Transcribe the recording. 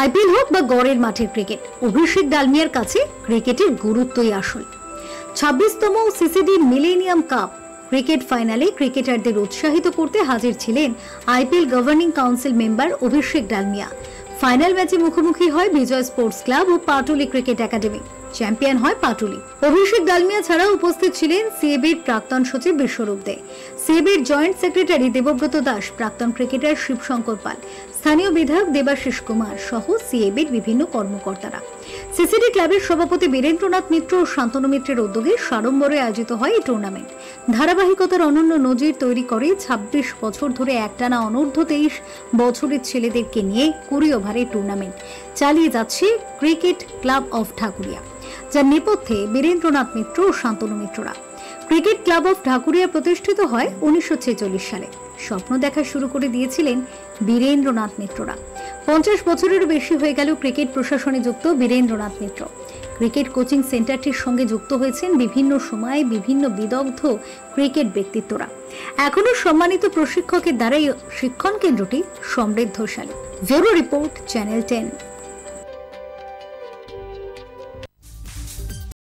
IPL হোক বা গড়ের মাঠের ক্রিকেট, অভিষেক ডালমিয়ার কাছে ক্রিকেটের গুরুত্বই আসল। 26তম সিসিডি মিলেনিয়াম কাপ ক্রিকেট ফাইনালে ক্রিকেটারদের উৎসাহিত করতে হাজির ছিলেন আইপিএল গভর্নিং কাউন্সিল মেম্বার অভিষেক ডালমিয়া। ফাইনাল ম্যাচে মুখোমুখি হয় বিজয় স্পোর্টস ক্লাব ও পাটুলি ক্রিকেট একাডেমি। চ্যাম্পিয়ন হয় পাটুলি। অভিষেক ডালমিয়া ছাড়াও উপস্থিত ছিলেন সিএবির প্রাক্তন সচিব বিশ্বরূপ দে, সিএবির জয়েন্ট সেক্রেটারি দেবব্রত দাস, প্রাক্তন ক্রিকেটার শিবশঙ্কর পাল, স্থানীয় বিধায়ক দেবাশিস কুমার সহ সিএবির বিভিন্ন কর্মকর্তারা। সিসিডি ক্লাবের সভাপতি বীরেন্দ্রনাথ মিত্র ও শান্তনু মিত্রের উদ্যোগে সাড়ম্বরে আয়োজিত হয় এই টুর্নামেন্ট। ধারাবাহিকতার অনন্য নজির তৈরি করে 26 বছর ধরে একটানা অনূর্ধ্ব 23 বছরের ছেলেদেরকে নিয়ে 20 ওভারের টুর্নামেন্ট চালিয়ে যাচ্ছে ক্রিকেট ক্লাব অফ ঢাকুরিয়া, যার নেপথ্যে বীরেন্দ্রনাথ মিত্র ও শান্তনু মিত্ররা। ক্রিকেট ক্লাব অফ ঢাকুরিয়া প্রতিষ্ঠিত হয় 1946 সালে। স্বপ্ন দেখা শুরু করে দিয়েছিলেন বীরেন্দ্রনাথ মিত্ররা। 50 বছরেরও বেশি হয়ে গেল ক্রিকেট প্রশাসনে যুক্ত বীরেন্দ্রনাথ মিত্র। ক্রিকেট কোচিং সেন্টারটির সঙ্গে যুক্ত হয়েছেন বিভিন্ন সময়ে বিভিন্ন বিদগ্ধ ক্রিকেট ব্যক্তিত্বরা। এখনো সম্মানিত প্রশিক্ষকের দ্বারাই শিক্ষণ কেন্দ্রটি সমৃদ্ধশালী। Bureau report, channel 10।